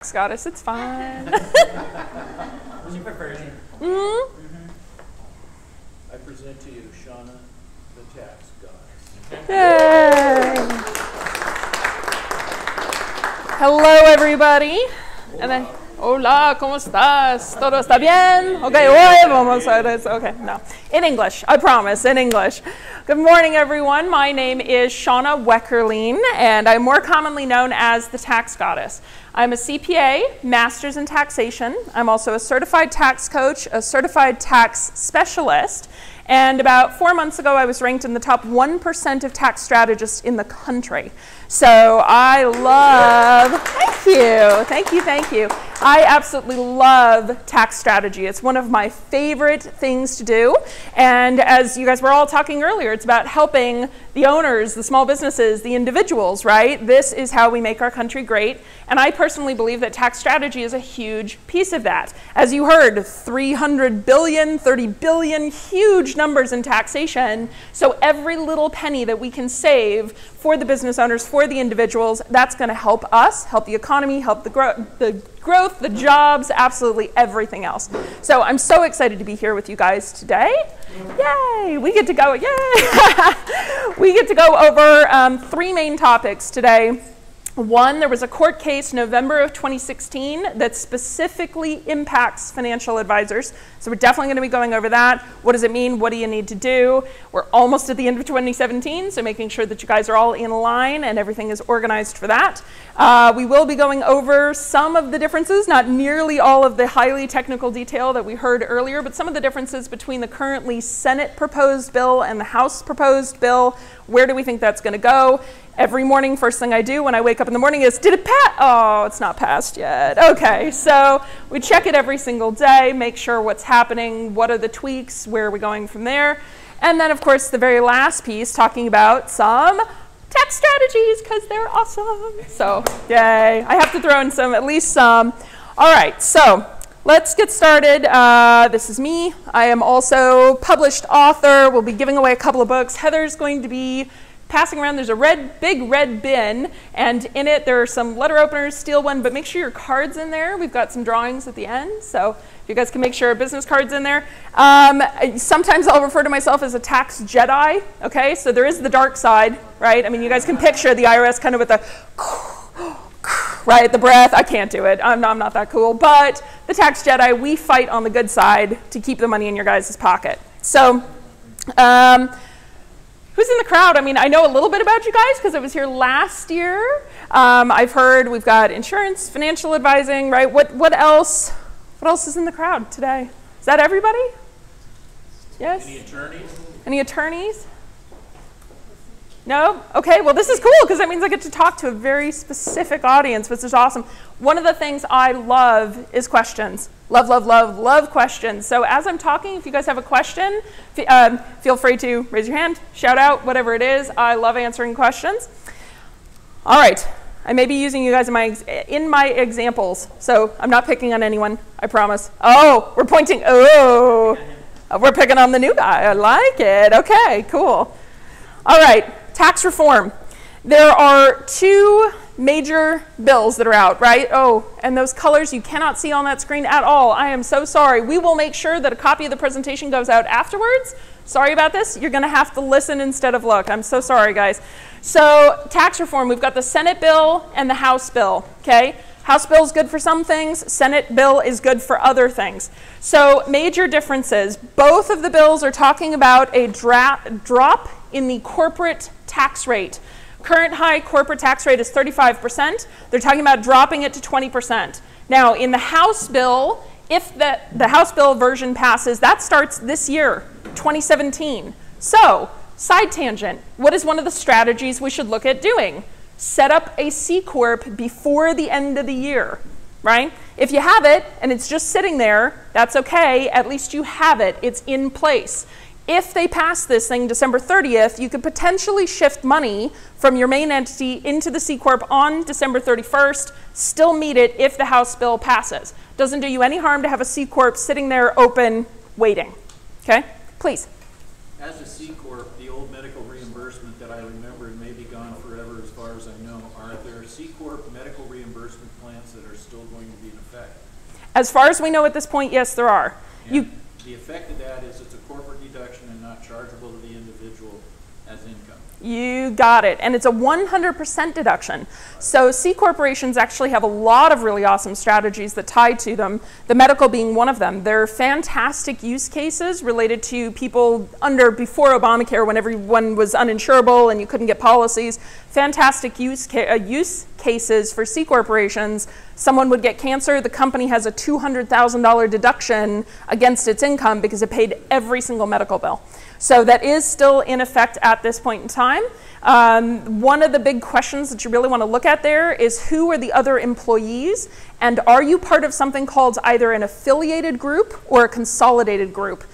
Goddess, it's fine. What's your preferred name? I present to you Shauna, the tax goddess. Yay! Hello, everybody. And then, hola, ¿cómo estás? ¿Todo está bien? Okay, hoy vamos a ver. Okay, no. In English, I promise, in English. Good morning, everyone. My name is Shauna Wekherlien, and I'm more commonly known as the tax goddess. I'm a CPA, Master's in Taxation. I'm also a certified tax coach, a certified tax specialist, and about 4 months ago, I was ranked in the top 1% of tax strategists in the country. So I love, thank you. I absolutely love tax strategy. It's one of my favorite things to do. And as you guys were all talking earlier, it's about helping the owners, the small businesses, the individuals, right? This is how we make our country great. And I personally believe that tax strategy is a huge piece of that. As you heard, 300 billion, 30 billion, huge numbers in taxation. So every little penny that we can save for the business owners, for the individuals, that's going to help us, help the economy, help the growth, the jobs, absolutely everything else. So I'm so excited to be here with you guys today. Yay! We get to go, yay! We get to go over 3 main topics today. One, there was a court case November of 2016 that specifically impacts financial advisors. So we're definitely going to be going over that. What does it mean? What do you need to do? We're almost at the end of 2017, so making sure that you guys are all in line and everything is organized for that. We will be going over some of the differences, not nearly all of the highly technical detail that we heard earlier, but some of the differences between the currently Senate proposed bill and the House proposed bill. Where do we think that's going to go? Every morning, first thing I do when I wake up in the morning is, did it pass? Oh, it's not passed yet. Okay, so we check it every single day, make sure what's happening, what are the tweaks, where are we going from there? And then, of course, the very last piece, talking about some tax strategies, because they're awesome. So, yay. I have to throw in some, at least some. All right, so let's get started. This is me. I am also published author. We'll be giving away a couple of books. Heather's going to be passing around. There's a big red bin, and in it there are some letter openers, steal one, but make sure your card's in there. We've got some drawings at the end, so if you guys can make sure your business card's in there. Sometimes I'll refer to myself as a tax Jedi, okay? So there is the dark side, right? I mean, you guys can picture the IRS kind of with the right, the breath. I can't do it. I'm not that cool. But the tax Jedi, we fight on the good side to keep the money in your guys' pocket. So, who's in the crowd? I mean, I know a little bit about you guys because I was here last year. I've heard we've got insurance, financial advising, right? What else? What else is in the crowd today? Is that everybody? Yes? Any attorneys? Any attorneys? No? Okay, well, this is cool because that means I get to talk to a very specific audience, which is awesome. One of the things I love is questions. Love questions. So as I'm talking, if you guys have a question, feel free to raise your hand, shout out, whatever it is. I love answering questions. All right. I may be using you guys in my examples, so I'm not picking on anyone, I promise. Oh, we're pointing. Oh, we're picking on the new guy. I like it. Okay, cool. All right. Tax reform. There are 2 major bills that are out, right? Oh, and those colors you cannot see on that screen at all. I am so sorry. We will make sure that a copy of the presentation goes out afterwards. Sorry about this. You're going to have to listen instead of look. I'm so sorry, guys. So tax reform, we've got the Senate bill and the House bill, okay? House bill is good for some things. Senate bill is good for other things. So major differences. Both of the bills are talking about a drop in the corporate tax rate. Current high corporate tax rate is 35%. They're talking about dropping it to 20%. Now, in the House bill, if the House bill version passes, that starts this year, 2017. So, side tangent, what is one of the strategies we should look at doing? Set up a C Corp before the end of the year, right? If you have it and it's just sitting there, that's okay. At least you have it. It's in place. If they pass this thing December 30th, you could potentially shift money from your main entity into the C Corp on December 31st, still meet it if the House bill passes. Doesn't do you any harm to have a C Corp sitting there open, waiting. Okay? Please. As a C Corp, the old medical reimbursement that I remember may be gone forever as far as I know. Are there C Corp medical reimbursement plans that are still going to be in effect? As far as we know at this point, yes, there are. And the effect of that is it's a corporate deduction and not chargeable to the individual as income. You got it. And it's a 100% deduction. So C corporations actually have a lot of really awesome strategies that tie to them, the medical being one of them. They're fantastic use cases related to people before Obamacare, when everyone was uninsurable and you couldn't get policies. Fantastic use cases for C corporations. Someone would get cancer, the company has a $200,000 deduction against its income because it paid every single medical bill. So that is still in effect at this point in time. One of the big questions that you really want to look at there is who are the other employees, and are you part of something called either an affiliated group or a consolidated group?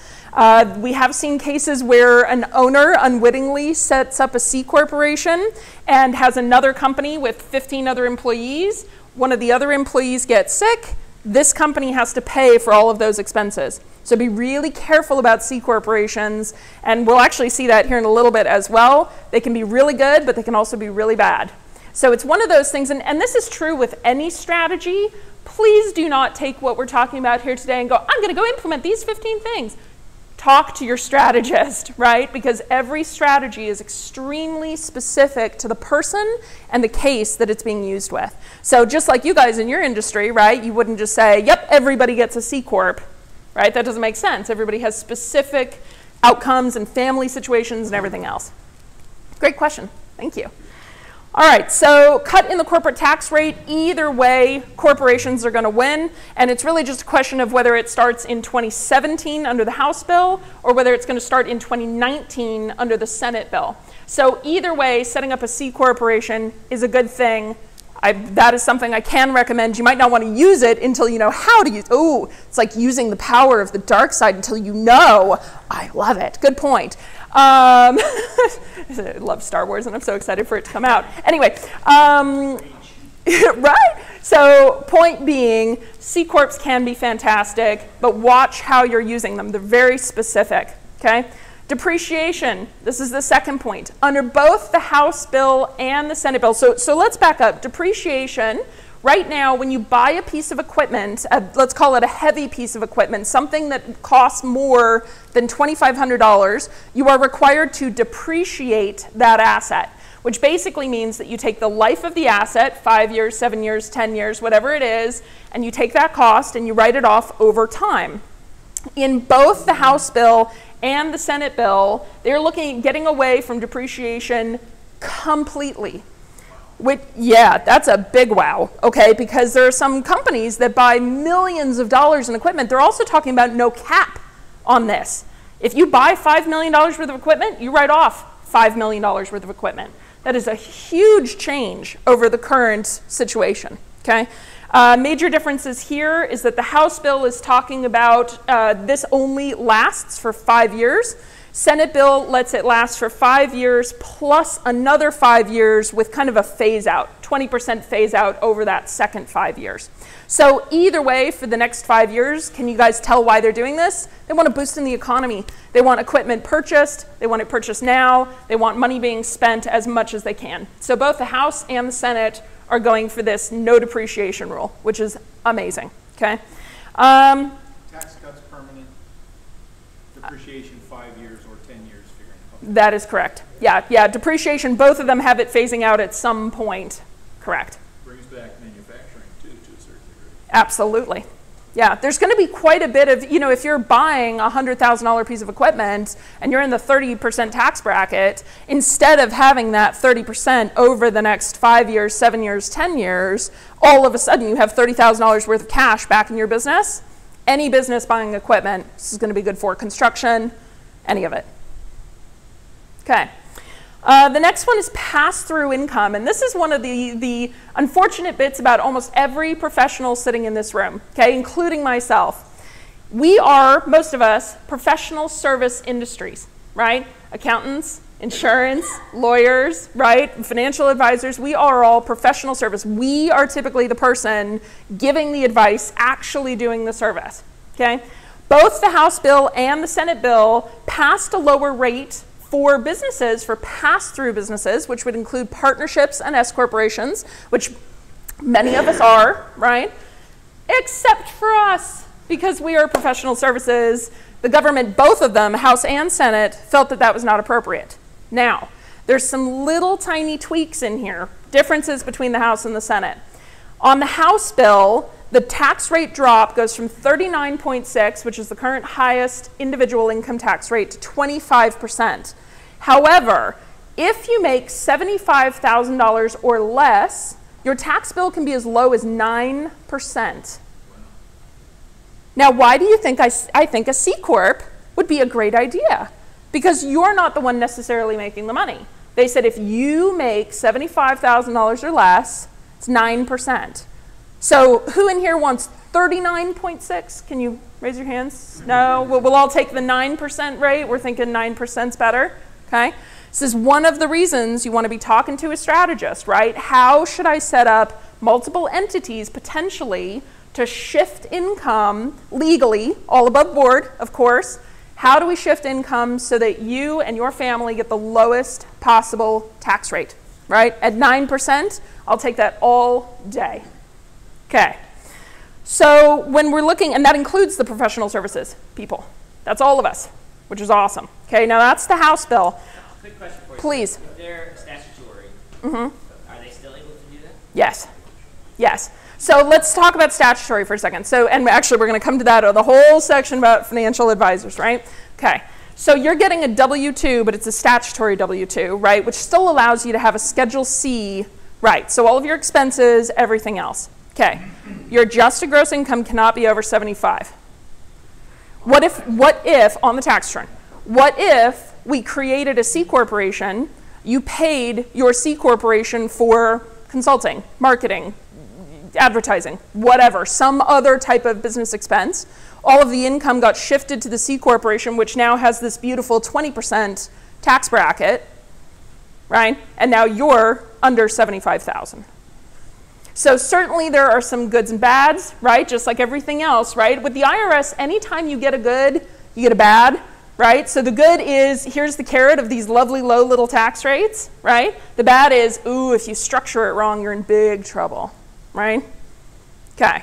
We have seen cases where an owner unwittingly sets up a C corporation and has another company with 15 other employees. One of the other employees gets sick. This company has to pay for all of those expenses. So be really careful about C corporations, and we'll actually see that here in a little bit as well. They can be really good, but they can also be really bad. So it's one of those things, and this is true with any strategy. Please do not take what we're talking about here today and go, I'm going to go implement these 15 things. Talk to your strategist, right? Because every strategy is extremely specific to the person and the case that it's being used with. So just like you guys in your industry, right? You wouldn't just say, yep, everybody gets a C Corp, right? That doesn't make sense. Everybody has specific outcomes and family situations and everything else. Great question. Thank you. All right, so cut in the corporate tax rate. Either way, corporations are going to win, and it's really just a question of whether it starts in 2017 under the House bill or whether it's going to start in 2019 under the Senate bill. So either way, setting up a C corporation is a good thing. That is something I can recommend. You might not want to use it until you know how to use it. Oh, it's like using the power of the dark side until you know. I love it. Good point. I love Star Wars, and I'm so excited for it to come out. Anyway, right? So point being, C Corps can be fantastic, but watch how you're using them. They're very specific, okay? Depreciation, this is the second point. Under both the House bill and the Senate bill, so let's back up. Depreciation, right now when you buy a piece of equipment, let's call it a heavy piece of equipment, something that costs more than $2,500, you are required to depreciate that asset, which basically means that you take the life of the asset, 5 years, 7 years, 10 years, whatever it is, and you take that cost and you write it off over time. In both the House bill and the Senate bill, they're looking at getting away from depreciation completely. Yeah, that's a big wow, okay? Because there are some companies that buy millions of dollars in equipment. They're also talking about no cap on this. If you buy $5 million worth of equipment, you write off $5 million worth of equipment. That is a huge change over the current situation, okay? Major differences here is that the House bill is talking about this only lasts for 5 years. Senate bill lets it last for 5 years plus another 5 years with kind of a phase out, 20% phase out over that second 5 years. So either way, for the next 5 years, can you guys tell why they're doing this? They want to boost in the economy. They want equipment purchased. They want it purchased now. They want money being spent as much as they can. So both the House and the Senate are going for this no depreciation rule, which is amazing, okay? Tax cuts permanent, depreciation 5 years or 10 years figuring out. That is correct. Yeah, depreciation, both of them have it phasing out at some point, correct. Brings back manufacturing too, to a certain degree. Absolutely. Yeah, there's going to be quite a bit of, you know, if you're buying a $100,000 piece of equipment and you're in the 30% tax bracket, instead of having that 30% over the next 5 years, 7 years, 10 years, all of a sudden you have $30,000 worth of cash back in your business. Any business buying equipment, this is going to be good for construction, any of it. Okay. The next one is pass-through income, and this is one of the unfortunate bits about almost every professional sitting in this room, okay, including myself. We are, most of us, professional service industries, right? Accountants, insurance, lawyers, right? Financial advisors, we are all professional service. We are typically the person giving the advice, actually doing the service, okay? Both the House bill and the Senate bill passed a lower rate for businesses, for pass-through businesses, which would include partnerships and S corporations, which many of us are, right? except for us, because we are professional services. The government, both of them, House and Senate, felt that that was not appropriate. Now, there's some little tiny tweaks in here, differences between the House and the Senate. On the House bill, the tax rate drop goes from 39.6, which is the current highest individual income tax rate, to 25%. However, if you make $75,000 or less, your tax bill can be as low as 9%. Now, why do you think I think a C Corp would be a great idea? Because you're not the one necessarily making the money. They said if you make $75,000 or less, it's 9%. So who in here wants 39.6? Can you raise your hands? No? We'll all take the 9% rate. We're thinking 9% is better. Okay? This is one of the reasons you want to be talking to a strategist, right? How should I set up multiple entities potentially to shift income legally, all above board, of course? How do we shift income so that you and your family get the lowest possible tax rate, right? At 9%, I'll take that all day. Okay. So when we're looking, and that includes the professional services people. That's all of us, which is awesome. Okay, now that's the House bill. Quick question for you. Please. If they're statutory, are they still able to do that? Yes. Yes. So let's talk about statutory for a second. So, and actually we're going to come to that, or the whole section about financial advisors, right? Okay. So you're getting a W-2, but it's a statutory W-2, right? Which still allows you to have a Schedule C, right? So all of your expenses, everything else. Okay. Your adjusted gross income cannot be over 75. What if, on the tax return, what if we created a C corporation, you paid your C corporation for consulting, marketing, advertising, whatever, some other type of business expense. All of the income got shifted to the C corporation, which now has this beautiful 20% tax bracket, right? And now you're under 75,000. So certainly there are some goods and bads, right? Just like everything else, right? With the IRS, anytime you get a good, you get a bad, right? So the good is, here's the carrot of these lovely low little tax rates, right? The bad is, ooh, if you structure it wrong, you're in big trouble. Right? Okay.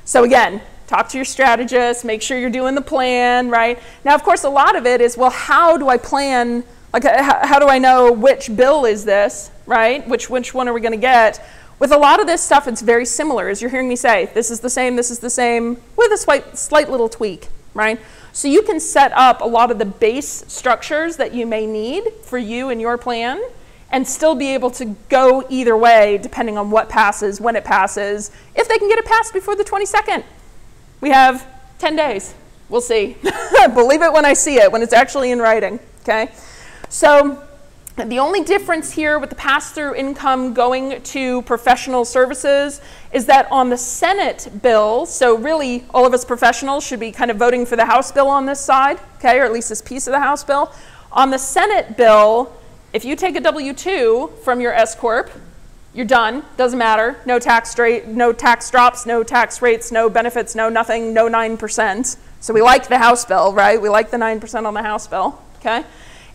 So again, talk to your strategist, make sure you're doing the plan, right? Now, of course, a lot of it is, well, how do I plan, like, how do I know which bill is this, right? Which one are we going to get? With a lot of this stuff, it's very similar. As you're hearing me say, this is the same, with a slight little tweak, right? So you can set up a lot of the base structures that you may need for you and your plan, and still be able to go either way depending on what passes, when it passes, if they can get it passed before the 22nd. We have 10 days. We'll see. Believe it when I see it, when it's actually in writing, okay? So the only difference here with the pass-through income going to professional services is that on the Senate bill, so really all of us professionals should be kind of voting for the House bill on this side, okay, or at least this piece of the House bill. On the Senate bill, if you take a W-2 from your S Corp, you're done. Doesn't matter. No tax rate, no tax drops, no tax rates, no benefits, no nothing, no 9%. So we like the House bill, right? We like the 9% on the House bill, okay?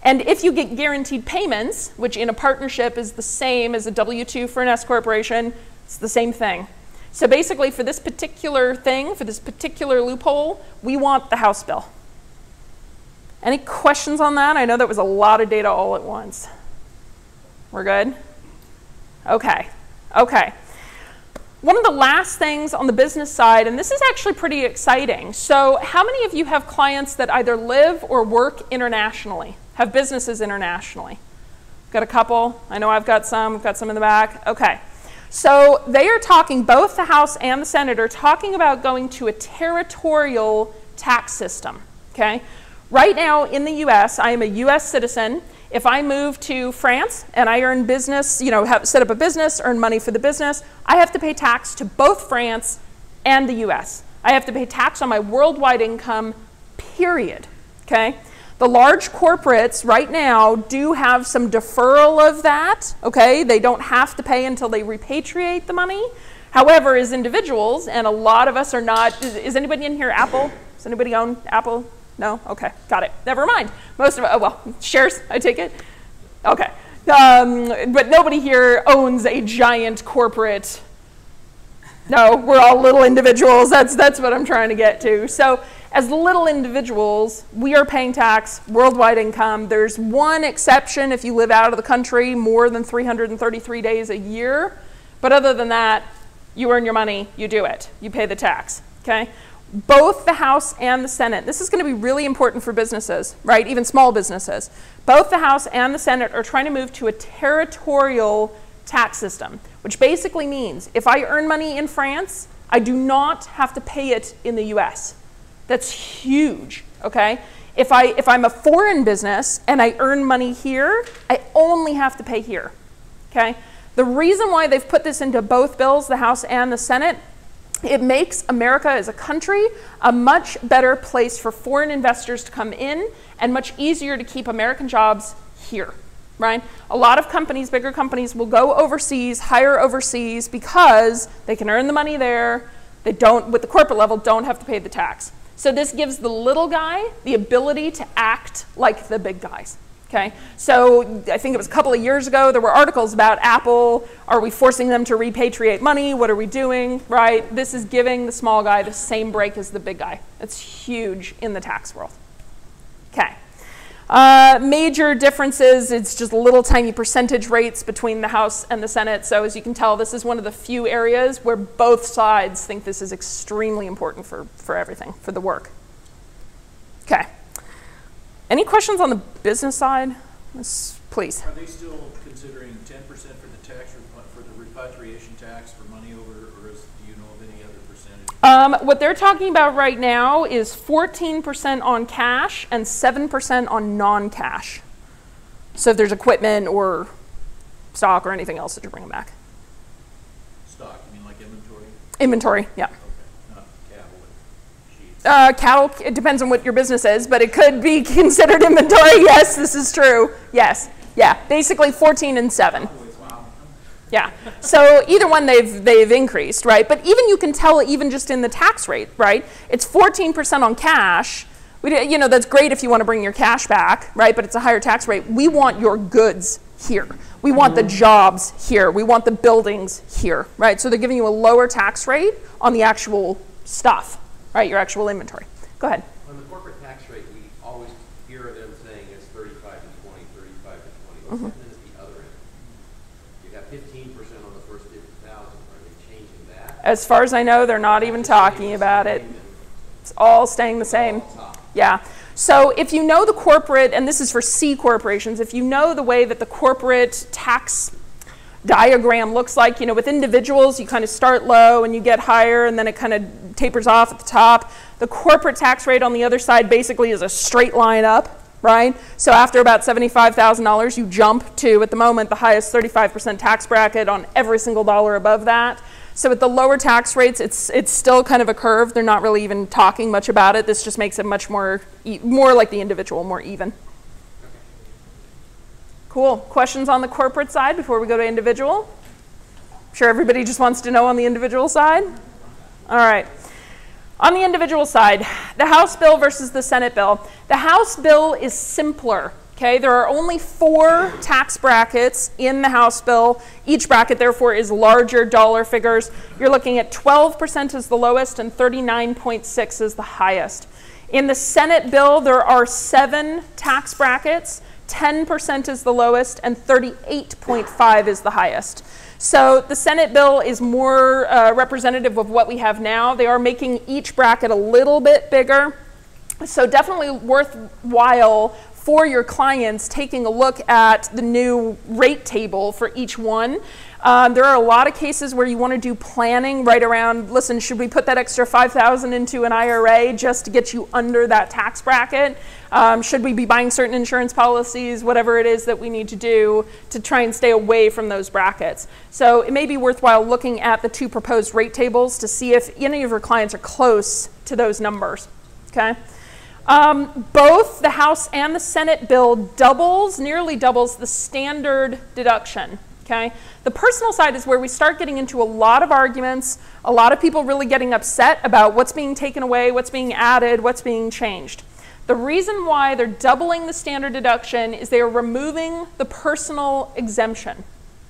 And if you get guaranteed payments, which in a partnership is the same as a W-2 for an S corporation, it's the same thing. So basically for this particular thing, for this particular loophole, we want the House bill. Any questions on that? I know that was a lot of data all at once. We're good? Okay. Okay. One of the last things on the business side, and this is actually pretty exciting. So how many of you have clients that either live or work internationally, have businesses internationally? Got a couple? I know I've got some in the back. Okay. So they are talking, both the House and the Senate are talking about going to a territorial tax system, okay? Right now in the US, I am a US citizen. If I move to France and I earn business, you know, set up a business, earn money for the business, I have to pay tax to both France and the US. I have to pay tax on my worldwide income, period, okay? The large corporates right now do have some deferral of that, okay? They don't have to pay until they repatriate the money. However, as individuals, and a lot of us are not, is anybody in here Apple? Does anybody own Apple? No? Okay, got it. Never mind. Most of, oh, well, shares, I take it. Okay. But nobody here owns a giant corporate No, we're all little individuals. That's what I'm trying to get to. So as little individuals, we are paying tax, worldwide income. There's one exception if you live out of the country more than 333 days a year. But other than that, you earn your money, you do it. You pay the tax, okay? Both the House and the Senate, this is going to be really important for businesses, right? Even small businesses. Both the House and the Senate are trying to move to a territorial tax system, which basically means if I earn money in France, I do not have to pay it in the US. That's huge, okay? If I'm a foreign business and I earn money here, I only have to pay here, okay? The reason why they've put this into both bills, the House and the Senate, it makes America as a country a much better place for foreign investors to come in and much easier to keep American jobs here, right? A lot of companies, bigger companies, will go overseas, hire overseas because they can earn the money there. They don't, with the corporate level, don't have to pay the tax. So this gives the little guy the ability to act like the big guys. Okay, so I think it was a couple of years ago, there were articles about Apple. Are we forcing them to repatriate money? What are we doing, right? This is giving the small guy the same break as the big guy. That's huge in the tax world. Okay, major differences, it's just little tiny percentage rates between the House and the Senate. So as you can tell, this is one of the few areas where both sides think this is extremely important for everything, for the work. Okay. Any questions on the business side? Yes, please. Are they still considering 10% for the tax for the repatriation tax for money over, or do you know of any other percentage? What they're talking about right now is 14% on cash and 7% on non-cash. So if there's equipment or stock or anything else that you're bringing back. Stock, you mean like inventory? Inventory, yeah. Cattle, it depends on what your business is, but it could be considered inventory. Yes, this is true. Yes, yeah, basically 14 and 7. Yeah, so either one they've increased, right? But even you can tell even just in the tax rate, right? It's 14% on cash. You know, that's great if you want to bring your cash back, right? But it's a higher tax rate. We want your goods here. We want the jobs here. We want the buildings here, right? So they're giving you a lower tax rate on the actual stuff. Right, your actual inventory. Go ahead. On the corporate tax rate, we always hear them saying it's 35 to 20, 35 to 20. What's happening at the other end? You got 15% on the first 50,000. Are they changing that? As far as I know, they're not even talking about it. It's all staying the same. Yeah. So if you know the corporate, and this is for C corporations, if you know the way that the corporate tax diagram looks like, you know, with individuals, you kind of start low and you get higher and then it kind of tapers off at the top. The corporate tax rate on the other side basically is a straight line up, right? So after about $75,000, you jump to, at the moment, the highest 35% tax bracket on every single dollar above that. So at the lower tax rates, it's still kind of a curve. They're not really even talking much about it. This just makes it much more like the individual, more even. Cool. Questions on the corporate side before we go to individual? I'm sure everybody just wants to know on the individual side. All right. On the individual side, the House bill versus the Senate bill. The House bill is simpler. Okay, there are only 4 tax brackets in the House bill. Each bracket, therefore, is larger dollar figures. You're looking at 12% as the lowest and 39.6 as the highest. In the Senate bill, there are 7 tax brackets. 10% is the lowest and 38.5 is the highest. So the Senate bill is more representative of what we have now. They are making each bracket a little bit bigger. So definitely worthwhile for your clients taking a look at the new rate table for each one. There are a lot of cases where you want to do planning right around, listen, should we put that extra $5,000 into an IRA just to get you under that tax bracket? Should we be buying certain insurance policies, whatever it is that we need to do to try and stay away from those brackets. So it may be worthwhile looking at the 2 proposed rate tables to see if any of your clients are close to those numbers, okay? Both the House and the Senate bill nearly doubles the standard deduction. Okay? The personal side is where we start getting into a lot of arguments, a lot of people really getting upset about what's being taken away, what's being added, what's being changed. The reason why they're doubling the standard deduction is they are removing the personal exemption.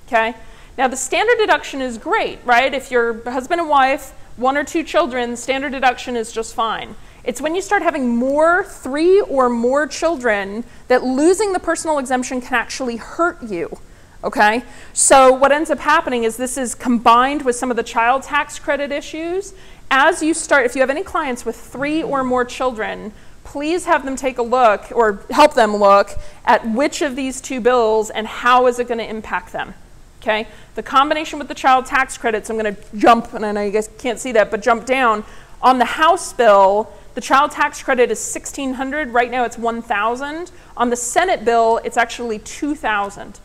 Okay? Now the standard deduction is great, right? If you're husband and wife, 1 or 2 children, standard deduction is just fine. It's when you start having 3 or more children that losing the personal exemption can actually hurt you, okay? So what ends up happening is this is combined with some of the child tax credit issues. As you start, if you have any clients with 3 or more children, please have them take a look or help them look at which of these 2 bills and how is it going to impact them, okay? The combination with the child tax credits, I'm going to jump, and I know you guys can't see that, but jump down. On the House bill, the child tax credit is $1,600. Right now it's $1,000. On the Senate bill, it's actually $2,000.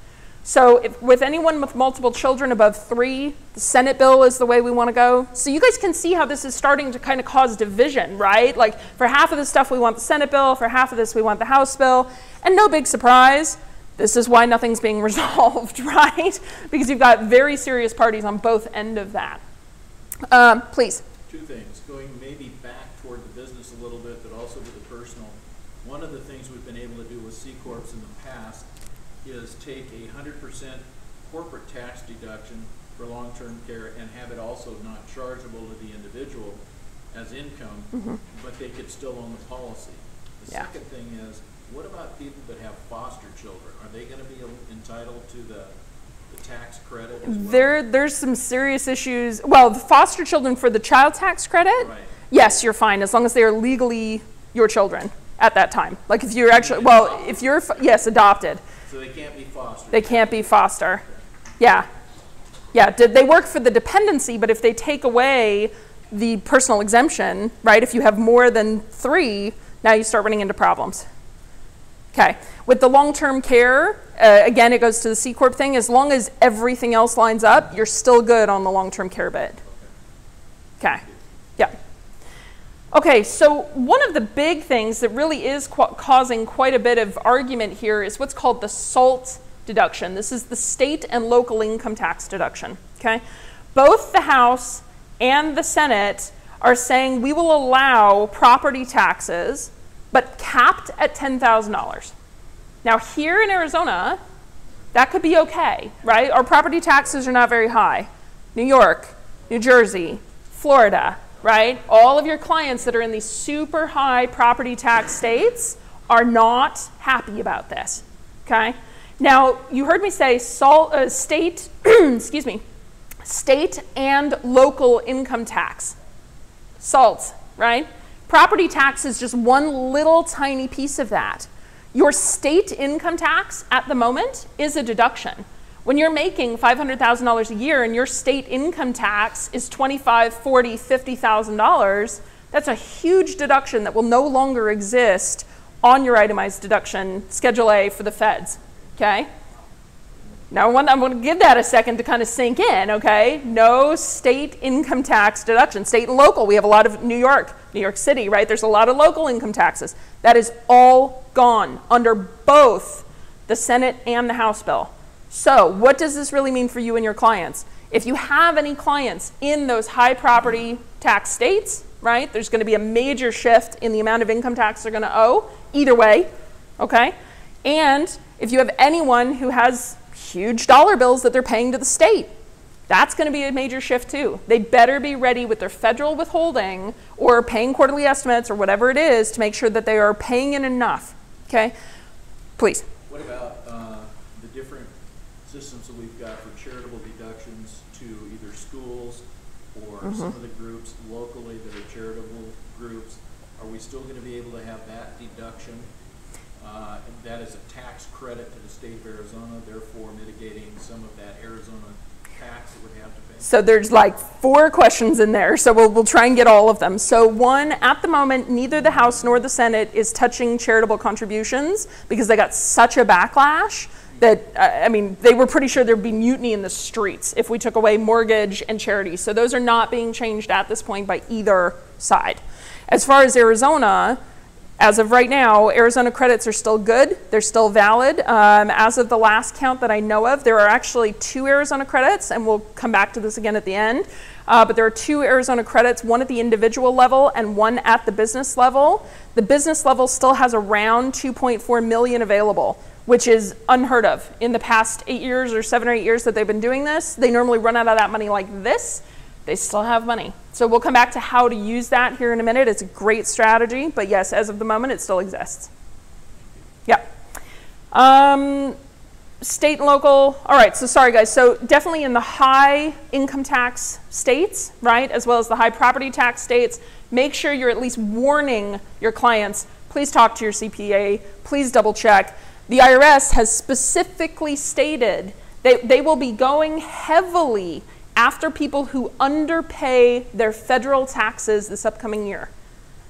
So with anyone with multiple children above 3, the Senate bill is the way we want to go. So you guys can see how this is starting to kind of cause division, right? Like for half of this stuff, we want the Senate bill. For half of this, we want the House bill. And no big surprise, this is why nothing's being resolved, right? Because you've got very serious parties on both ends of that. Please. 2 things, going maybe back toward the business a little bit, but also to the personal. One of the things we've been able to do with C Corps in the past is take a 100% corporate tax deduction for long-term care and have it also not chargeable to the individual as income, but they could still own the policy. The second thing is, what about people that have foster children? Are they going to be entitled to the tax credit as well? There's some serious issues. Well, the foster children for the child tax credit, Right. yes, you're fine as long as they are legally your children at that time. Like if you're actually, well, if you're, yes, adopted. So they can't be foster. They can't be foster. Yeah. Yeah, they work for the dependency, but if they take away the personal exemption, right, if you have more than 3, now you start running into problems. Okay, with the long-term care, again, it goes to the C Corp thing. As long as everything else lines up, you're still good on the long-term care bit. Okay, yeah. Okay, so one of the big things that really is causing quite a bit of argument here is what's called the SALT deduction. This is the state and local income tax deduction, okay? Both the House and the Senate are saying we will allow property taxes, but capped at $10,000. Now here in Arizona, that could be okay, right? Our property taxes are not very high. New York, New Jersey, Florida, right? All of your clients that are in these super high property tax states are not happy about this, okay? Now, you heard me say state, excuse me, state and local income tax, SALT, right? Property tax is just one little tiny piece of that. Your state income tax at the moment is a deduction. When you're making $500,000 a year and your state income tax is $25,000, $40,000, $50,000, that's a huge deduction that will no longer exist on your itemized deduction, Schedule A for the feds, okay? Now I'm going to give that a second to kind of sink in, okay? No state income tax deduction. State and local, we have a lot of New York City, right? There's a lot of local income taxes. That is all gone under both the Senate and the House bill. So what does this really mean for you and your clients? If you have any clients in those high property tax states, right, there's going to be a major shift in the amount of income tax they're going to owe, either way, okay? And if you have anyone who has huge dollar bills that they're paying to the state, that's going to be a major shift too. They better be ready with their federal withholding or paying quarterly estimates or whatever it is to make sure that they are paying in enough, okay? Please. What about the different systems that we've got for charitable deductions to either schools or some of the groups locally that are charitable groups? Are we still going to be able to have that deduction? That is a tax credit to the state of Arizona, therefore mitigating some of that Arizona tax that would have to pay. So there's like 4 questions in there, so we'll try and get all of them. So one, at the moment, neither the House nor the Senate is touching charitable contributions because they got such a backlash that, I mean, they were pretty sure there'd be mutiny in the streets if we took away mortgage and charity. So those are not being changed at this point by either side. As far as Arizona, as of right now, Arizona credits are still good. They're still valid. As of the last count that I know of, there are actually 2 Arizona credits, and we'll come back to this again at the end. But there are 2 Arizona credits, one at the individual level and one at the business level. The business level still has around $2.4 million available. which is unheard of. In the past 8 years or 7 or 8 years that they've been doing this, they normally run out of that money like this. They still have money. So we'll come back to how to use that here in a minute. It's a great strategy, but yes, as of the moment, it still exists. Yeah. State and local, all right, so sorry guys, so definitely in the high income tax states, right, as well as the high property tax states, make sure you're at least warning your clients, please talk to your CPA, please double check. The IRS has specifically stated that they will be going heavily after people who underpay their federal taxes this upcoming year.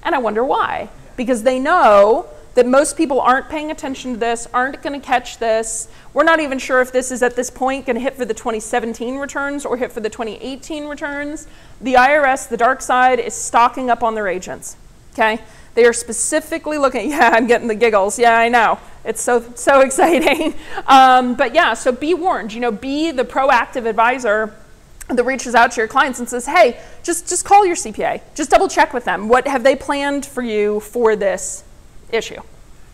And I wonder why, because they know that most people aren't paying attention to this, aren't going to catch this. We're not even sure if this is at this point going to hit for the 2017 returns or hit for the 2018 returns. The IRS, the dark side, is stocking up on their agents, okay? They are specifically looking, yeah, I'm getting the giggles. Yeah, I know. It's so exciting. But yeah, so be warned, you know, be the proactive advisor that reaches out to your clients and says, hey, just call your CPA. Just double check with them. What have they planned for you for this issue?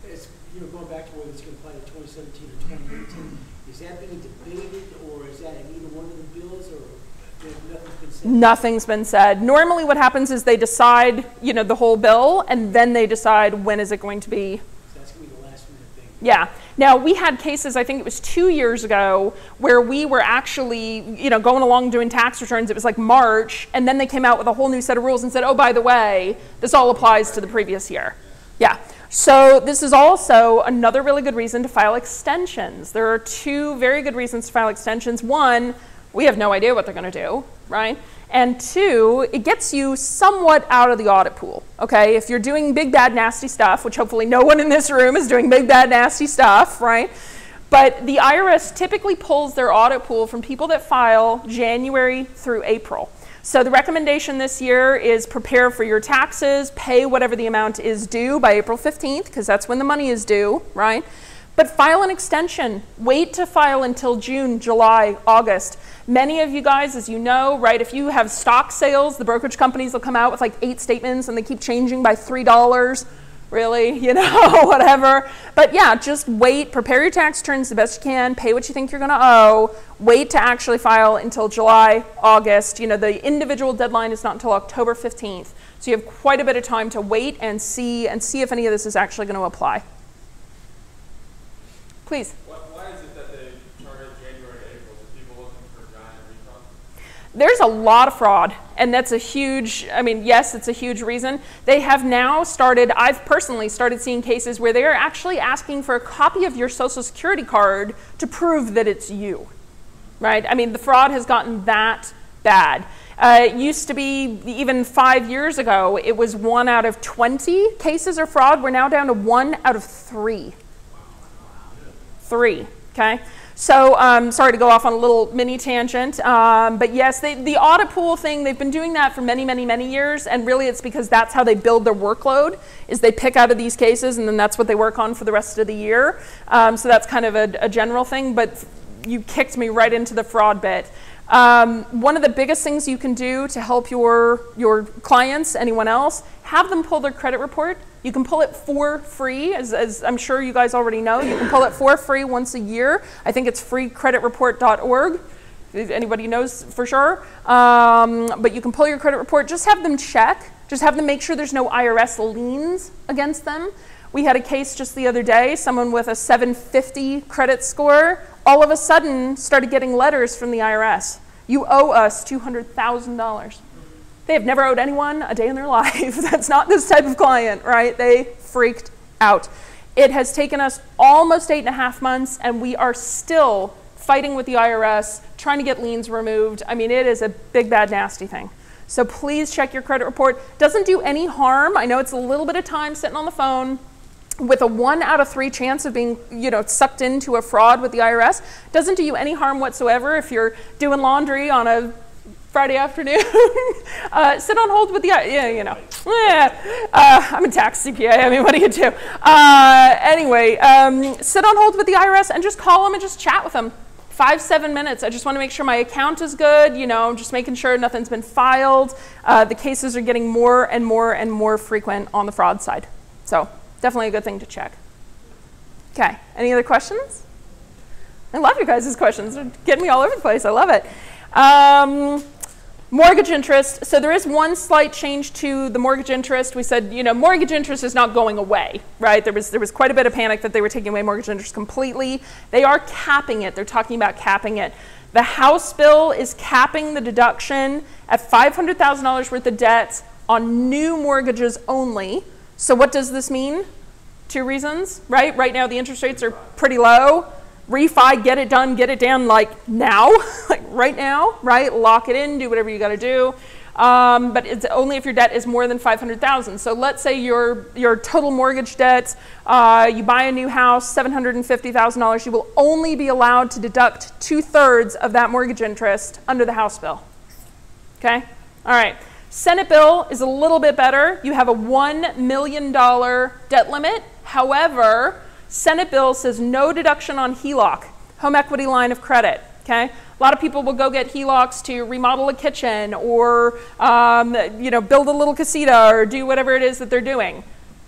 It's, you know, going back to whether it's going to apply to 2017 or 2018, is that being debated, or is that in either one of the bills, or nothing's been said? Nothing's been said. Normally what happens is they decide, you know, the whole bill, and then they decide when is it going to be. So that's going to be the last minute thing. Yeah. Now, we had cases, I think it was 2 years ago, where we were actually, you know, going along doing tax returns. It was like March, and then they came out with a whole new set of rules and said, oh, by the way, this all applies to the previous year. Yeah. So this is also another really good reason to file extensions. There are 2 very good reasons to file extensions. One, we have no idea what they're going to do, right? And 2, it gets you somewhat out of the audit pool, okay? If you're doing big, bad, nasty stuff, which hopefully no one in this room is doing big, bad, nasty stuff, right? But the IRS typically pulls their audit pool from people that file January through April. So the recommendation this year is prepare for your taxes, pay whatever the amount is due by April 15th, because that's when the money is due, right? But file an extension. Wait to file until June, July, August. Many of you guys, as you know, right, if you have stock sales, the brokerage companies will come out with like 8 statements and they keep changing by $3. Really, you know, whatever. But yeah, just wait, prepare your tax returns the best you can, pay what you think you're going to owe, wait to actually file until July, August. You know, the individual deadline is not until October 15th. So you have quite a bit of time to wait and see if any of this is actually going to apply. Please. Why is it that they target January to April? Are people looking for giant refunds? There's a lot of fraud, and that's a huge, I mean, yes, it's a huge reason. They have now started, I've personally started seeing cases where they are actually asking for a copy of your Social Security card to prove that it's you, right? I mean, the fraud has gotten that bad. It used to be, even 5 years ago, it was 1 out of 20 cases of fraud. We're now down to 1 out of 3. 3, okay? So, sorry to go off on a little mini tangent, but yes, the audit pool thing, they've been doing that for many, many, many years, and really it's because that's how they build their workload, is they pick out of these cases and then that's what they work on for the rest of the year. So that's kind of a general thing, but you kicked me right into the fraud bit. One of the biggest things you can do to help your clients, anyone else, have them pull their credit report. You can pull it for free, as I'm sure you guys already know. You can pull it for free once a year. I think it's freecreditreport.org, if anybody knows for sure. But you can pull your credit report. Just have them check. Just have them make sure there's no IRS liens against them. We had a case just the other day, someone with a 750 credit score, all of a sudden started getting letters from the IRS. You owe us $200,000. They have never owed anyone a day in their life. That's not this type of client, right? They freaked out. It has taken us almost 8.5 months, and we are still fighting with the IRS, trying to get liens removed. I mean, it is a big, bad, nasty thing. So please check your credit report. Doesn't do any harm. I know it's a little bit of time sitting on the phone. With a 1 out of 3 chance of being, you know, sucked into a fraud with the IRS, doesn't do you any harm whatsoever if you're doing laundry on a Friday afternoon. Sit on hold with the, yeah, you know. Yeah. I'm a tax CPA, I mean, what do you do? Anyway, sit on hold with the IRS and just call them and just chat with them. 5-7 minutes. I just want to make sure my account is good, you know, just making sure nothing's been filed. The cases are getting more and more and more frequent on the fraud side. So definitely a good thing to check. Okay, any other questions? I love you guys' questions. They're getting me all over the place. I love it. Mortgage interest. So there is one slight change to the mortgage interest. We said, you know, mortgage interest is not going away, right? There was quite a bit of panic that they were taking away mortgage interest completely. They are capping it. They're talking about capping it. The House bill is capping the deduction at $500,000 worth of debt on new mortgages only. So what does this mean? Two reasons, right? Right now the interest rates are pretty low. Refi, get it done, get it down like now, like right now, right? Lock it in, do whatever you got to do. But it's only if your debt is more than $500,000. So let's say your total mortgage debt, you buy a new house, $750,000. You will only be allowed to deduct 2/3 of that mortgage interest under the House bill. Okay? All right. Senate bill is a little bit better. You have a $1 million debt limit. However, Senate bill says no deduction on HELOC, home equity line of credit. Okay? A lot of people will go get HELOCs to remodel a kitchen or you know, build a little casita or do whatever it is that they're doing.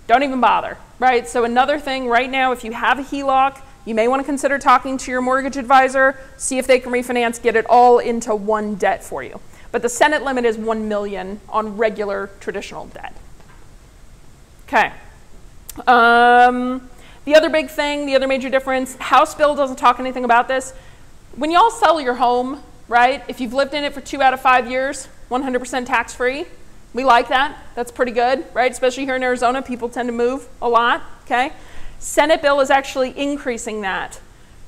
Don't even bother, right? So another thing right now, if you have a HELOC, you may want to consider talking to your mortgage advisor, see if they can refinance, get it all into one debt for you. But the Senate limit is $1 million on regular traditional debt. Okay. The other big thing, the other major difference, House bill doesn't talk anything about this. When y'all sell your home, right, if you've lived in it for 2 out of 5 years, 100% tax-free, we like that. That's pretty good, right? Especially here in Arizona, people tend to move a lot, okay? Senate bill is actually increasing that.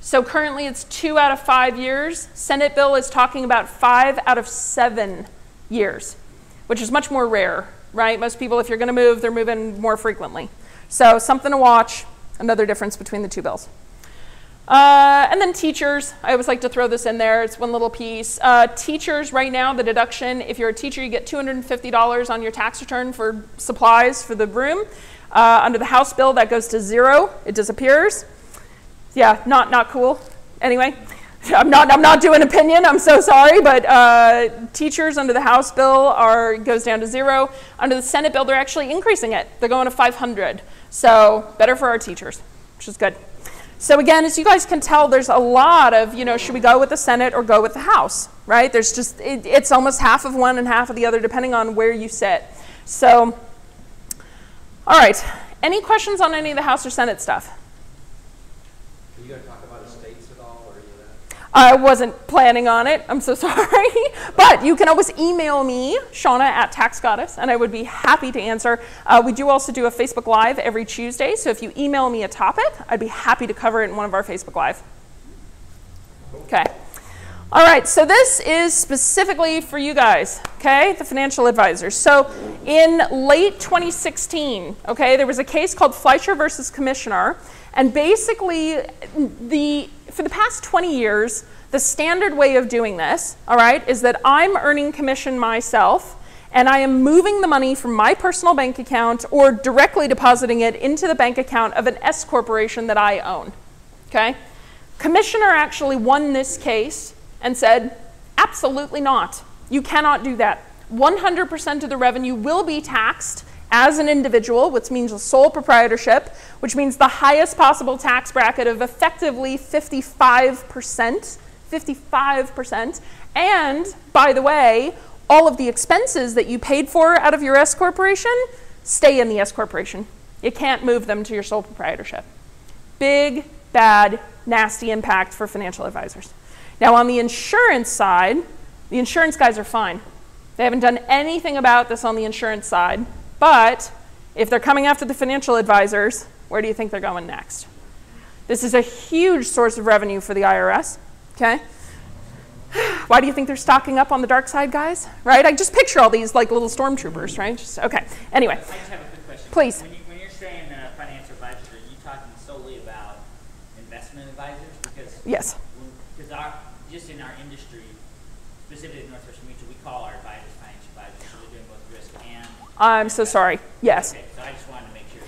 So currently it's 2 out of 5 years. Senate bill is talking about 5 out of 7 years, which is much more rare, right? Most people, if you're gonna move, they're moving more frequently. So something to watch, another difference between the two bills. And then teachers, I always like to throw this in there, it's one little piece. Teachers right now, the deduction, if you're a teacher, you get $250 on your tax return for supplies for the room. Under the House bill, that goes to 0, it disappears. Yeah, not cool. Anyway, I'm not doing opinion, I'm so sorry, but teachers under the House bill goes down to 0. Under the Senate bill, they're actually increasing it. They're going to 500. So better for our teachers, which is good. So again, as you guys can tell, there's a lot of, you know, should we go with the Senate or go with the House, right? There's just, it's almost half of one and half of the other, depending on where you sit. So, all right, any questions on any of the House or Senate stuff? Are you going to talk about estates at all, or any of that? I wasn't planning on it, I'm so sorry. But you can always email me, Shauna at Tax Goddess, and I would be happy to answer. We do also do a Facebook Live every Tuesday, so if you email me a topic, I'd be happy to cover it in one of our Facebook Live. Okay. All right, so this is specifically for you guys, okay, the financial advisors. So in late 2016, okay, there was a case called Fleischer versus Commissioner, and basically for the past 20 years, the standard way of doing this, all right, is that I'm earning commission myself, and I am moving the money from my personal bank account or directly depositing it into the bank account of an S corporation that I own, okay? Commissioner actually won this case and said, absolutely not. You cannot do that. 100% of the revenue will be taxed as an individual, which means a sole proprietorship, which means the highest possible tax bracket of effectively 55%. 55%. And, by the way, all of the expenses that you paid for out of your S corporation stay in the S corporation. You can't move them to your sole proprietorship. Big, bad, nasty impact for financial advisors. Now, on the insurance side, the insurance guys are fine. They haven't done anything about this on the insurance side, but if they're coming after the financial advisors, where do you think they're going next? This is a huge source of revenue for the IRS, okay? Why do you think they're stocking up on the dark side, guys? Right? I just picture all these like little stormtroopers, right? Just, okay, anyway. I just have a quick question. Please. When you're saying financial advisors, are you talking solely about investment advisors? Because yes. Just in our industry, specifically in Northwestern Mutual, we call our advisors financial advisors, so we're doing both risk and... I'm so sorry. Yes. Okay, so I just wanted to make sure.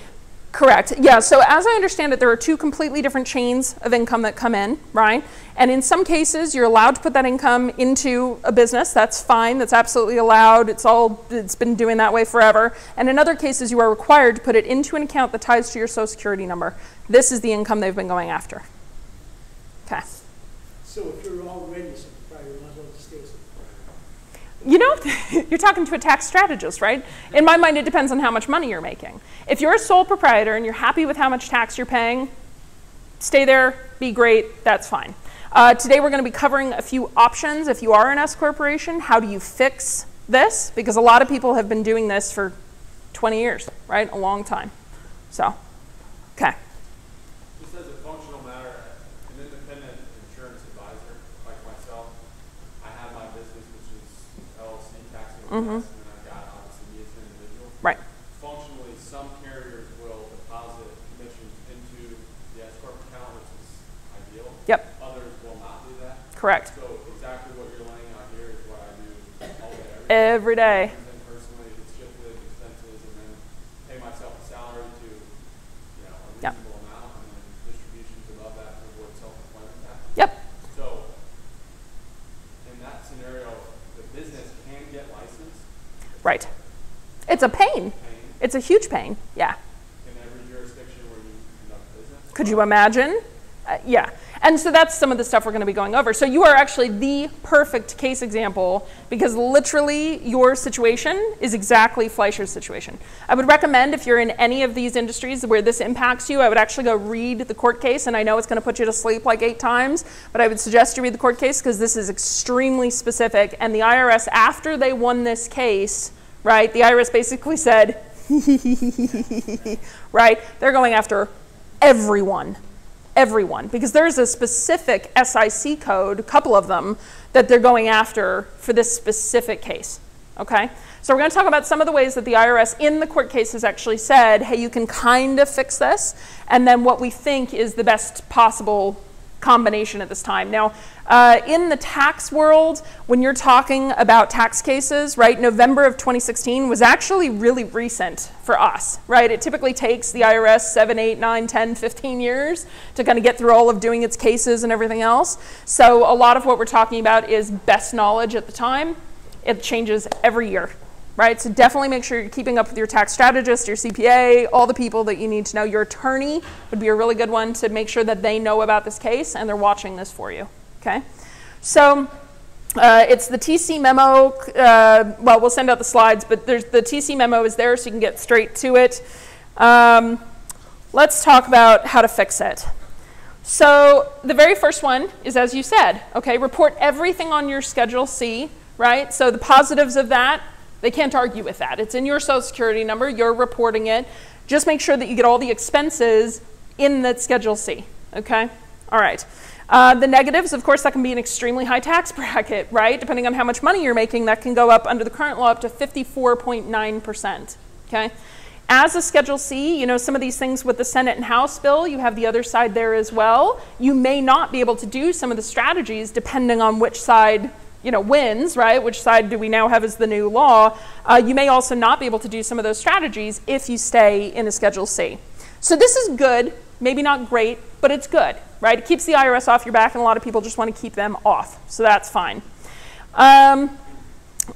Correct. Yeah, so as I understand it, there are two completely different chains of income that come in, right? And in some cases, you're allowed to put that income into a business. That's fine. That's absolutely allowed. It's been doing that way forever. And in other cases, you are required to put it into an account that ties to your Social Security number. This is the income they've been going after. Okay. So if you're already a sole proprietor, you might as well just stay a sole proprietor. You know, you're talking to a tax strategist, right? In my mind, it depends on how much money you're making. If you're a sole proprietor and you're happy with how much tax you're paying, stay there, be great, that's fine. Today we're going to be covering a few options. If you are an S corporation, how do you fix this? Because a lot of people have been doing this for 20 years, right? A long time. So, okay. Just as a functional matter, an independent insurance advisor like myself, I have my business, which is LLC taxing and I've got obviously me as an individual. Right. Functionally, some carriers will deposit commissions into the S corp account, which is ideal. Yep. Others will not do that. Correct. So exactly what you're laying out here is what I do all day, Every day. And then personally, it's shifted expenses and then pay myself a salary to, you know, a Yep. reasonable amount, and then distributions above that to avoid self-employment tax. Yep. So in that scenario, the business can get licensed. Right. It's a pain. It's a huge pain. Yeah. In every jurisdiction where you conduct business. Could you imagine? Yeah. And so that's some of the stuff we're going to be going over. So you are actually the perfect case example because literally your situation is exactly Fleischer's situation. I would recommend if you're in any of these industries where this impacts you, I would actually go read the court case. And I know it's going to put you to sleep like 8 times, but I would suggest you read the court case because this is extremely specific. And the IRS, after they won this case, right, the IRS basically said, right, they're going after everyone. Everyone, because there's a specific SIC code, a couple of them, that they're going after for this specific case, okay? So we're going to talk about some of the ways that the IRS in the court case has actually said, hey, you can kind of fix this, and then what we think is the best possible combination at this time. Now, in the tax world, when you're talking about tax cases, right, November of 2016 was actually really recent for us, right? It typically takes the IRS 7, 8, 9, 10, 15 years to kind of get through all of doing its cases and everything else. So a lot of what we're talking about is best knowledge at the time. It changes every year, right? So definitely make sure you're keeping up with your tax strategist, your CPA, all the people that you need to know. Your attorney would be a really good one to make sure that they know about this case and they're watching this for you, okay? So it's the TC memo. Well, we'll send out the slides, but there's the TC memo is there so you can get straight to it. Let's talk about how to fix it. So the very first one is, as you said, okay, report everything on your Schedule C, right? So the positives of that, they can't argue with that. It's in your Social Security number. You're reporting it. Just make sure that you get all the expenses in that Schedule C, okay? All right. The negatives, of course, that can be an extremely high tax bracket, right? Depending on how much money you're making, that can go up under the current law up to 54.9%, okay? As a Schedule C, you know, some of these things with the Senate and House bill, you have the other side there as well. You may not be able to do some of the strategies depending on which side, you know, wins, right? Which side do we now have as the new law? You may also not be able to do some of those strategies if you stay in a Schedule C. So this is good, maybe not great, but it's good, right? It keeps the IRS off your back, and a lot of people just want to keep them off, so that's fine. The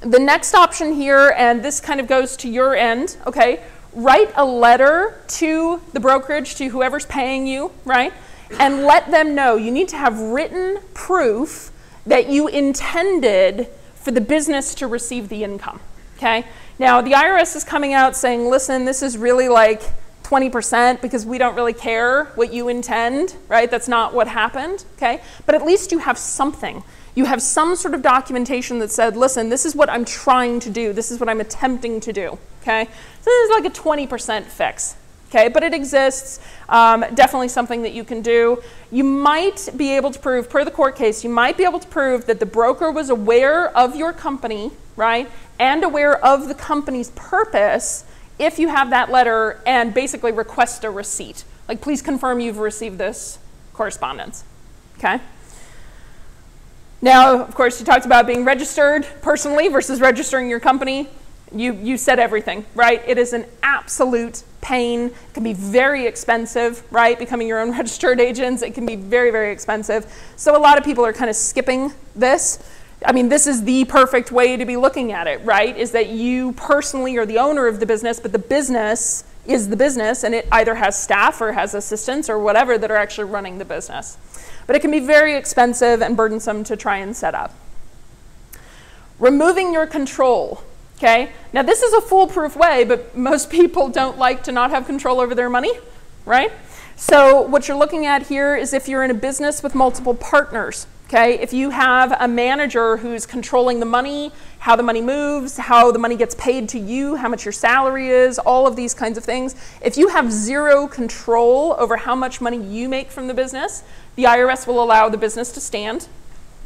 next option here, and this kind of goes to your end, okay? Write a letter to the brokerage, to whoever's paying you, right? And let them know. You need to have written proof that you intended for the business to receive the income, okay? Now, the IRS is coming out saying, listen, this is really like 20% because we don't really care what you intend, right? That's not what happened, okay? But at least you have something. You have some sort of documentation that said, listen, this is what I'm trying to do. This is what I'm attempting to do, okay? So this is like a 20% fix, okay? But it exists, definitely something that you can do. You might be able to prove, per the court case, you might be able to prove that the broker was aware of your company, right? And aware of the company's purpose if you have that letter and basically request a receipt. Like, please confirm you've received this correspondence, okay? Now, of course, you talked about being registered personally versus registering your company. You said everything, right? It is an absolute pain. It can be very expensive, right? Becoming your own registered agents, it can be very, very expensive. So a lot of people are kind of skipping this. I mean, this is the perfect way to be looking at it, right? Is that you personally are the owner of the business, but the business is the business, and it either has staff or has assistants or whatever that are actually running the business. But it can be very expensive and burdensome to try and set up. Removing your control. Okay, now this is a foolproof way, but most people don't like to not have control over their money, right? So what you're looking at here is if you're in a business with multiple partners, okay? If you have a manager who's controlling the money, how the money moves, how the money gets paid to you, how much your salary is, all of these kinds of things. If you have zero control over how much money you make from the business, the IRS will allow the business to stand.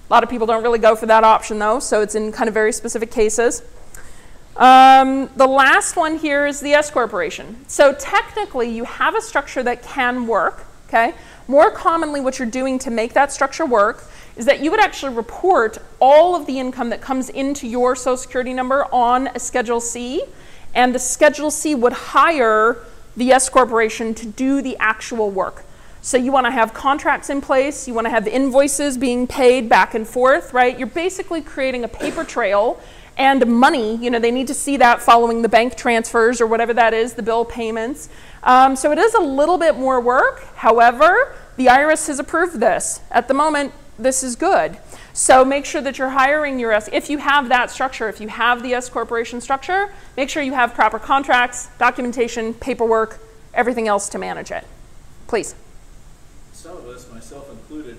A lot of people don't really go for that option though, so it's in kind of very specific cases. The last one here is the S corporation. So technically you have a structure that can work, okay? More commonly what you're doing to make that structure work is that you would actually report all of the income that comes into your Social Security number on a Schedule C, and the Schedule C would hire the S corporation to do the actual work. So you want to have contracts in place, you want to have invoices being paid back and forth, right? You're basically creating a paper trail. And money, you know, they need to see that following the bank transfers or whatever that is, the bill payments. So it is a little bit more work. However, the IRS has approved this. At the moment, this is good. So make sure that you're hiring your S, if you have that structure, if you have the S corporation structure, make sure you have proper contracts, documentation, paperwork, everything else to manage it. Please. Some of us, myself included,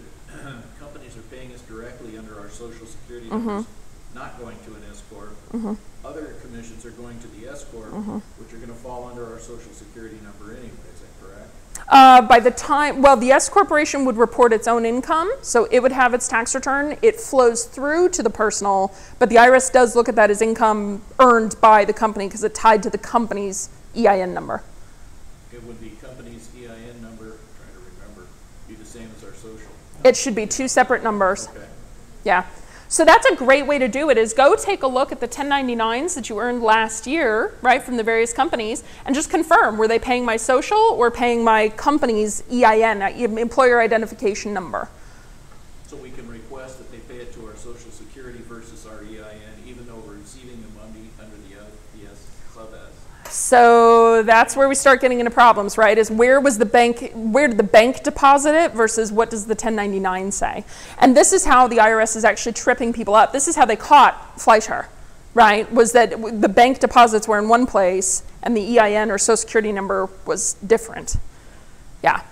companies are paying us directly under our Social Security numbers, not going to an S corp. Other commissions are going to the S corp, which are going to fall under our Social Security number anyway. Is that correct? By the time, well, the S corporation would report its own income, so it would have its tax return. It flows through to the personal, but the IRS does look at that as income earned by the company because it's tied to the company's EIN number. It would be company's EIN number, I'm trying to remember, be the same as our social. It should be two separate numbers. Okay. Yeah. So that's a great way to do it, is go take a look at the 1099s that you earned last year, right, from the various companies, and just confirm, were they paying my social or paying my company's EIN, employer identification number? So we can request that they pay it to our Social Security versus our EIN, even though we're receiving the money under the sub-S. So that's where we start getting into problems, right? Is where did the bank deposit it versus what does the 1099 say? And this is how the IRS is actually tripping people up. This is how they caught Fleischer, right? Was that the bank deposits were in one place and the EIN or Social Security number was different. Yeah.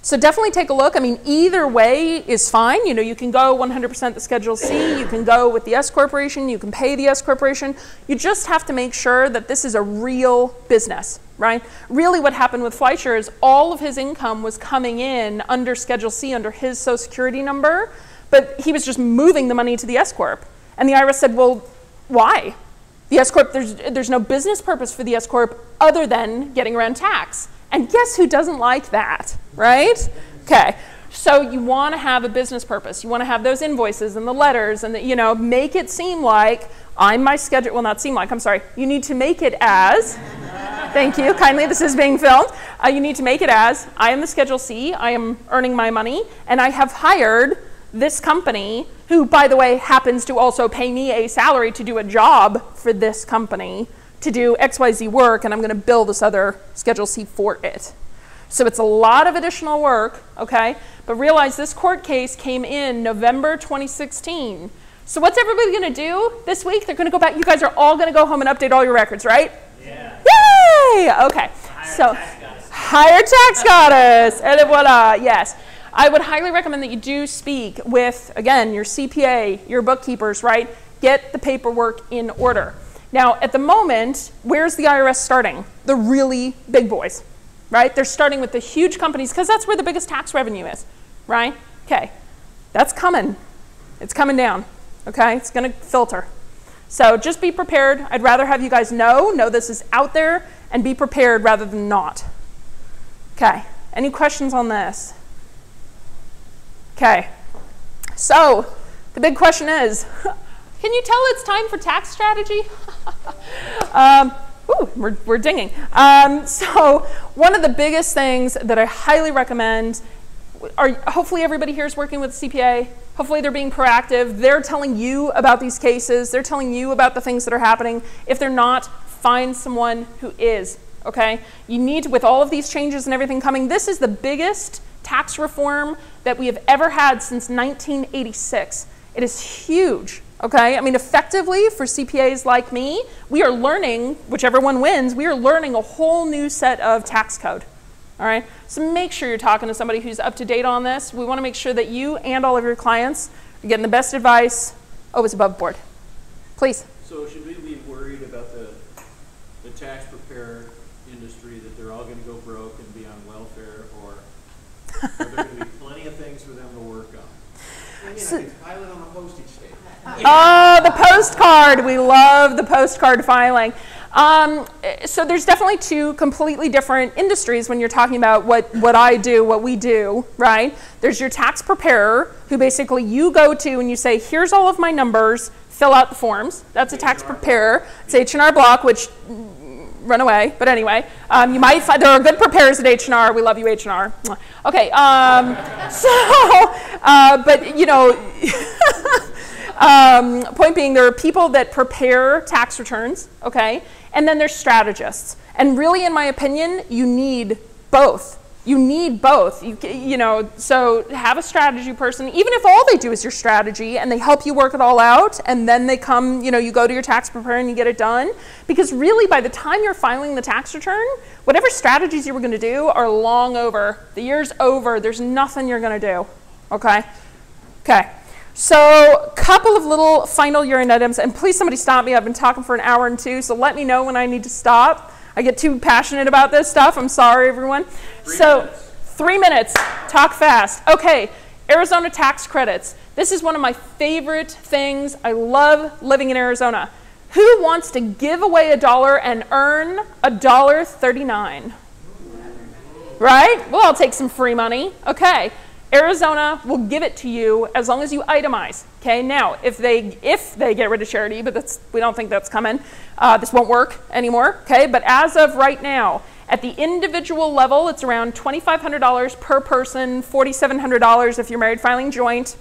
So definitely take a look. I mean, either way is fine. You know, you can go 100% the Schedule C, you can go with the S corporation, you can pay the S corporation. You just have to make sure that this is a real business, right? Really what happened with Fleischer is all of his income was coming in under Schedule C, under his Social Security number, but he was just moving the money to the S corp. And the IRS said, well, why? The S corp, there's no business purpose for the S corp other than getting around tax. And guess who doesn't like that, right? Okay, so you want to have a business purpose. You want to have those invoices and the letters and, you know, make it seem like I'm my schedule, well, not seem like, I'm sorry. You need to make it as, thank you, kindly, this is being filmed. You need to make it as, I am the Schedule C, I am earning my money, and I have hired this company, who, by the way, happens to also pay me a salary to do a job for this company, to do XYZ work, and I'm going to bill this other Schedule C for it. So it's a lot of additional work, okay? But realize this court case came in November 2016. So what's everybody going to do this week? They're going to go back. You guys are all going to go home and update all your records, right? Yeah. Yay! Okay. Hire tax goddess. Et voila. Yes. I would highly recommend that you do speak with, again, your CPA, your bookkeepers, right? Get the paperwork in order. Now, at the moment, where's the IRS starting? The really big boys, right? They're starting with the huge companies because that's where the biggest tax revenue is, right? Okay, that's coming. It's coming down, okay? It's going to filter. So just be prepared. I'd rather have you guys know this is out there, and be prepared rather than not. Okay, any questions on this? Okay, so the big question is, Can you tell it's time for tax strategy? We're dinging. So one of the biggest things that I highly recommend hopefully everybody here is working with a CPA. Hopefully they're being proactive. They're telling you about these cases. They're telling you about the things that are happening. If they're not, find someone who is, okay? You need to, with all of these changes and everything coming, this is the biggest tax reform that we have ever had since 1986. It is huge, okay? I mean, effectively, for CPAs like me, we are learning, whichever one wins, we are learning a whole new set of tax code. All right, so make sure you're talking to somebody who's up to date on this. We want to make sure that you and all of your clients are getting the best advice, always above board. Please. So should we be worried about the tax preparer industry, that they're all going to go broke and be on welfare, or are there going to be plenty of things for them to work on? So, filing on a postage stamp. Oh, the postcard. We love the postcard filing. So there's definitely two completely different industries when you're talking about what I do, what we do, right? There's your tax preparer, who basically you go to and you say, here's all of my numbers, fill out the forms. That's a tax preparer. It's H&R Block, which run away, but anyway, you might find there are good preparers at H&R. We love you, H&R. Okay, but you know, point being, there are people that prepare tax returns, okay? And then there's strategists. And really, in my opinion, you need both. You need both. You know, so have a strategy person, even if all they do is your strategy and they help you work it all out, and then they come, you know, you go to your tax preparer and you get it done. Because really, by the time you're filing the tax return, whatever strategies you were going to do are long over. The year's over. There's nothing you're going to do. Okay? Okay. So a couple of little final year-end items, and please somebody stop me. I've been talking for an hour and two, so let me know when I need to stop. I get too passionate about this stuff. I'm sorry, everyone. 3 minutes. Talk fast. Okay, Arizona tax credits. This is one of my favorite things. I love living in Arizona. Who wants to give away $1 and earn $1.39? Right? Well, I'll take some free money. Okay. Arizona will give it to you as long as you itemize. Okay, now if they get rid of charity, but we don't think that's coming, this won't work anymore. Okay, but as of right now, at the individual level, it's around $2,500 per person, $4,700 if you're married filing joint.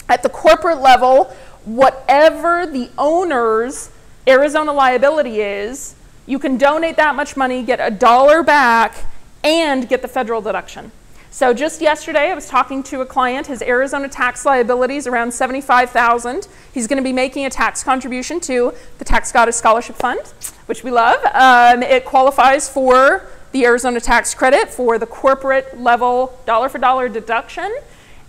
At the corporate level, whatever the owner's Arizona liability is, you can donate that much money, get $1 back, and get the federal deduction. So just yesterday, I was talking to a client. His Arizona tax liability is around $75,000. He's going to be making a tax contribution to the Tax Goddess Scholarship Fund, which we love. It qualifies for the Arizona tax credit for the corporate level dollar-for-dollar deduction.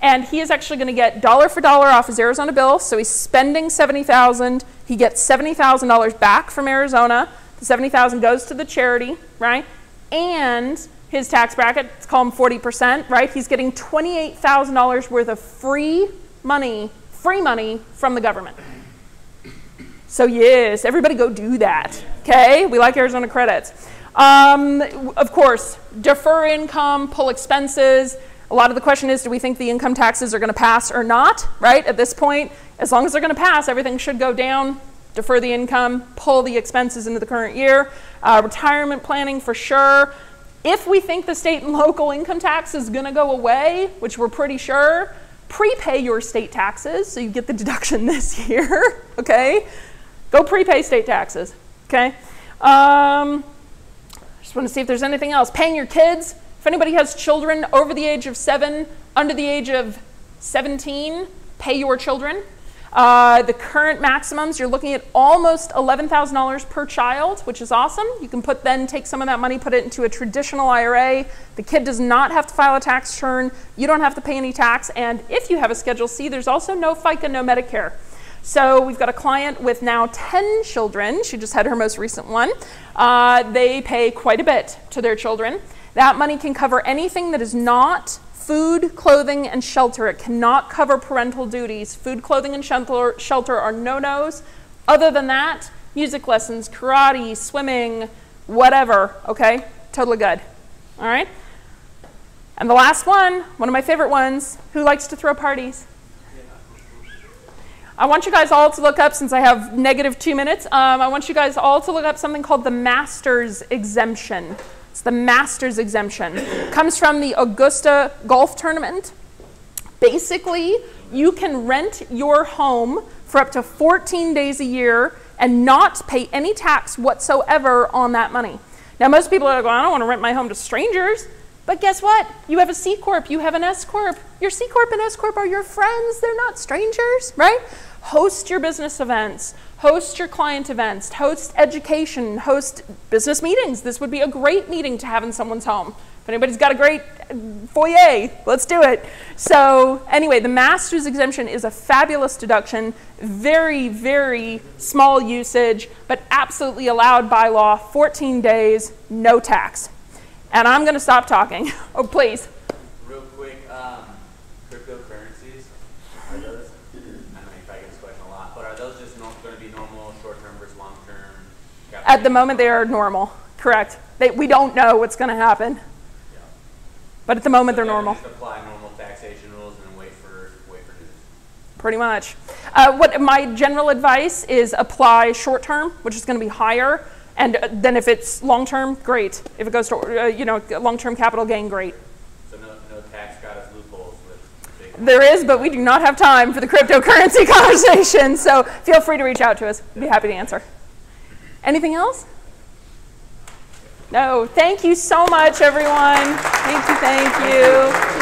And he is actually going to get dollar for dollar off his Arizona bill. So he's spending $70,000. He gets $70,000 back from Arizona. The $70,000 goes to the charity, right? And his tax bracket, let's call him 40%, right? He's getting $28,000 worth of free money from the government. So yes, everybody go do that, okay? We like Arizona credits. Of course, defer income, pull expenses. A lot of the question is, do we think the income taxes are gonna pass or not, right? At this point, as long as they're gonna pass, everything should go down. Defer the income, pull the expenses into the current year. Retirement planning for sure. If we think the state and local income tax is going to go away, which we're pretty sure, prepay your state taxes so you get the deduction this year, okay? Go prepay state taxes, okay? Just want to see if there's anything else. Paying your kids. If anybody has children over the age of 7, under the age of 17, pay your children. The current maximums, you're looking at almost $11,000 per child, which is awesome. You can then take some of that money, put it into a traditional IRA. The kid does not have to file a tax return. You don't have to pay any tax. And if you have a Schedule C, there's also no FICA, no Medicare. So we've got a client with now 10 children. She just had her most recent one. They pay quite a bit to their children. That money can cover anything that is not food, clothing, and shelter. It cannot cover parental duties. Food, clothing, and shelter are no-nos. Other than that, music lessons, karate, swimming, whatever, okay? Totally good, all right? And the last one of my favorite ones, who likes to throw parties? I want you guys all to look up, since I have negative 2 minutes, I want you guys all to look up something called the Masters Exemption. It's the Masters Exemption. It comes from the Augusta Golf Tournament. Basically, you can rent your home for up to 14 days a year and not pay any tax whatsoever on that money. Now, most people are going, I don't want to rent my home to strangers. But guess what? You have a C Corp, you have an S Corp. Your C Corp and S Corp are your friends. They're not strangers, right? Host your business events, host your client events, host education, host business meetings. This would be a great meeting to have in someone's home. If anybody's got a great foyer, let's do it. So anyway, the Masters Exemption is a fabulous deduction, very, very small usage, but absolutely allowed by law, 14 days, no tax. And I'm going to stop talking. Oh, please. Real quick, cryptocurrencies, are those, I know you probably get this question a lot, but are those just going to be normal short-term versus long-term? At the moment, they are normal, correct. We don't know what's going to happen. Yeah. But at the moment, they're normal. Just apply normal taxation rules and wait for news. Pretty much. What my general advice is apply short-term, which is going to be higher. And then if it's long-term, great. If it goes to long-term capital gain, great. So no tax goddess loopholes with big. There is, but we do not have time for the cryptocurrency conversation. So feel free to reach out to us. We'd be happy to answer. Anything else? No. Thank you so much, everyone. Thank you.